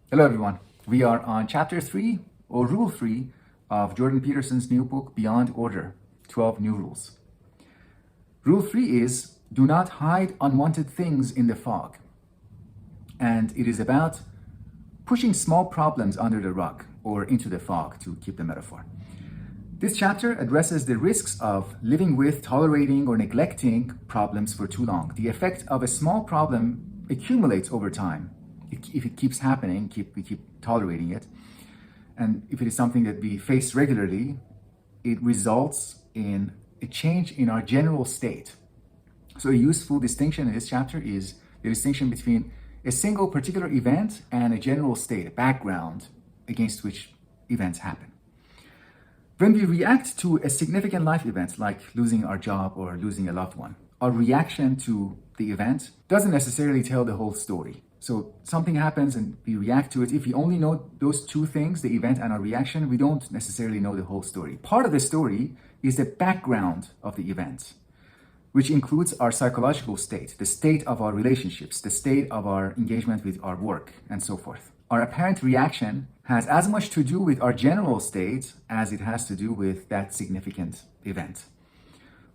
Hello, everyone. We are on chapter 3 or rule 3 of Jordan Peterson's new book, Beyond Order 12 New Rules. Rule 3 is do not hide unwanted things in the fog. And it is about pushing small problems under the rug or into the fog, to keep the metaphor. This chapter addresses the risks of living with, tolerating, or neglecting problems for too long. The effect of a small problem accumulates over time. If it keeps happening, we keep tolerating it. And if it is something that we face regularly, it results in a change in our general state. So a useful distinction in this chapter is the distinction between a single particular event and a general state, a background against which events happen. When we react to a significant life event like losing our job or losing a loved one, our reaction to the event doesn't necessarily tell the whole story. So something happens and we react to it. If we only know those two things, the event and our reaction, we don't necessarily know the whole story. Part of the story is the background of the event, which includes our psychological state, the state of our relationships, the state of our engagement with our work, and so forth. Our apparent reaction has as much to do with our general state as it has to do with that significant event.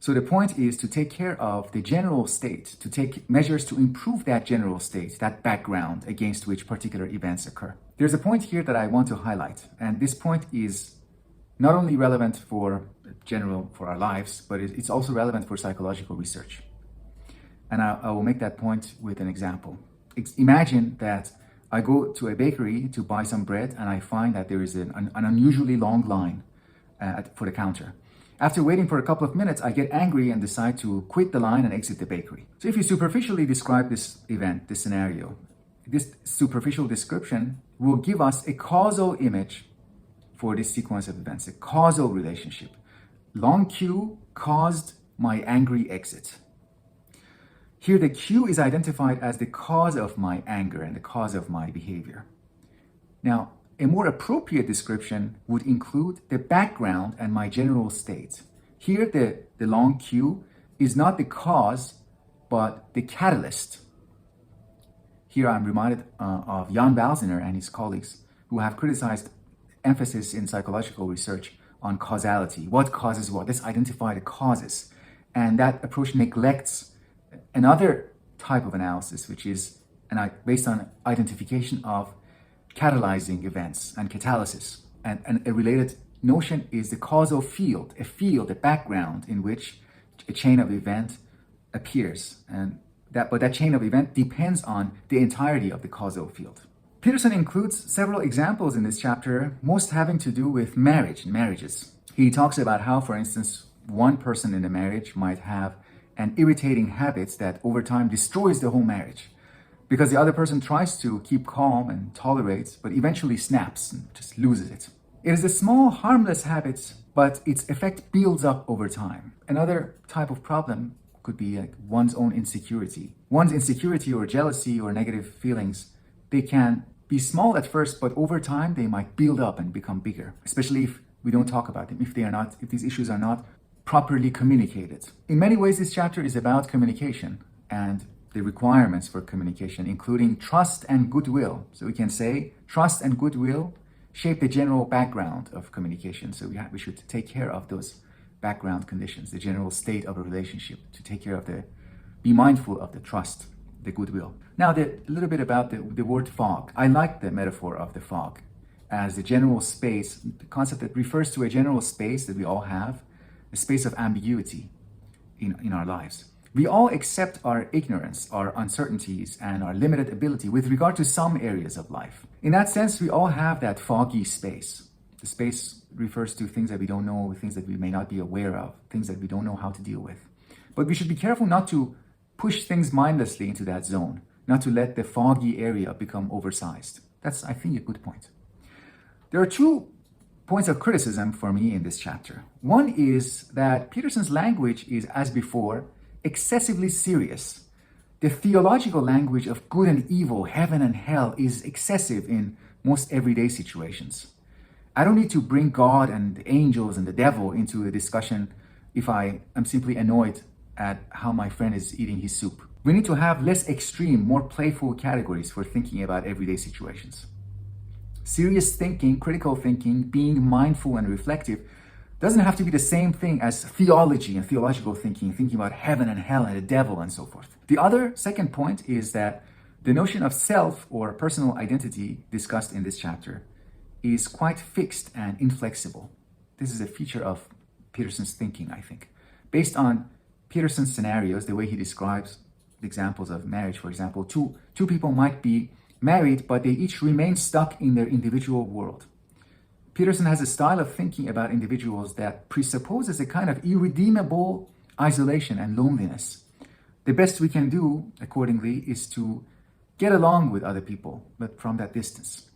So the point is to take care of the general state, to take measures to improve that general state, that background against which particular events occur. There's a point here that I want to highlight, and this point is not only relevant for our lives, but it's also relevant for psychological research. And I will make that point with an example. Imagine that I go to a bakery to buy some bread and I find that there is an unusually long line for the counter. After waiting for a couple of minutes, I get angry and decide to quit the line and exit the bakery. So if you superficially describe this event, this scenario, this superficial description will give us a causal image for this sequence of events, a causal relationship. Long queue caused my angry exit. Here the queue is identified as the cause of my anger and the cause of my behavior. Now, a more appropriate description would include the background and my general state. Here, the long queue is not the cause, but the catalyst. Here I'm reminded of Jan Balziner and his colleagues who have criticized emphasis in psychological research on causality. What causes what? Let's identify the causes. And that approach neglects another type of analysis, which is based on identification of catalyzing events and catalysis. And a related notion is the causal field, a background in which a chain of event appears. But that chain of event depends on the entirety of the causal field. Peterson includes several examples in this chapter, most having to do with marriages. He talks about how, for instance, one person in a marriage might have an irritating habit that over time destroys the whole marriage, because the other person tries to keep calm and tolerates, but eventually snaps and just loses it. It is a small, harmless habit, but its effect builds up over time. Another type of problem could be like one's own insecurity. One's insecurity or jealousy or negative feelings, they can be small at first, but over time they might build up and become bigger, especially if we don't talk about them, if these issues are not properly communicated. In many ways, this chapter is about communication and the requirements for communication, including trust and goodwill. So we can say trust and goodwill shape the general background of communication. So we should take care of those background conditions, the general state of a relationship, to take care of be mindful of the trust, the goodwill. Now, a little bit about the word fog. I like the metaphor of the fog as the general space, the concept that refers to a general space that we all have, a space of ambiguity in our lives. We all accept our ignorance, our uncertainties, and our limited ability with regard to some areas of life. In that sense, we all have that foggy space. The space refers to things that we don't know, things that we may not be aware of, things that we don't know how to deal with. But we should be careful not to push things mindlessly into that zone, not to let the foggy area become oversized. That's, I think, a good point. There are two points of criticism for me in this chapter. One is that Peterson's language is, as before, excessively serious. The theological language of good and evil, heaven and hell, is excessive in most everyday situations. I don't need to bring God and the angels and the devil into a discussion if I am simply annoyed at how my friend is eating his soup. We need to have less extreme, more playful categories for thinking about everyday situations. Serious thinking, critical thinking, being mindful and reflective doesn't have to be the same thing as theology and theological thinking, thinking about heaven and hell and the devil and so forth. The other second point is that the notion of self or personal identity discussed in this chapter is quite fixed and inflexible. This is a feature of Peterson's thinking, I think. Based on Peterson's scenarios, the way he describes the examples of marriage, for example, two people might be married, but they each remain stuck in their individual world. Peterson has a style of thinking about individuals that presupposes a kind of irredeemable isolation and loneliness. The best we can do, accordingly, is to get along with other people, but from that distance.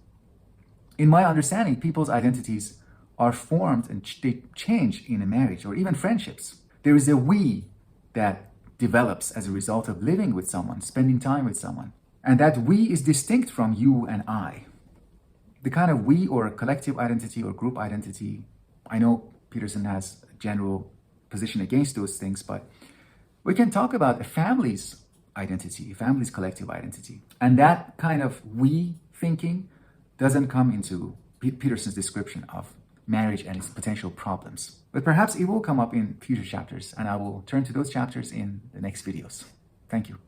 In my understanding, people's identities are formed and they change in a marriage or even friendships. There is a we that develops as a result of living with someone, spending time with someone. And that we is distinct from you and I. The kind of we or collective identity or group identity, I know Peterson has a general position against those things, but we can talk about a family's identity, a family's collective identity. And that kind of we thinking doesn't come into Peterson's description of marriage and its potential problems. But perhaps it will come up in future chapters, and I will turn to those chapters in the next videos. Thank you.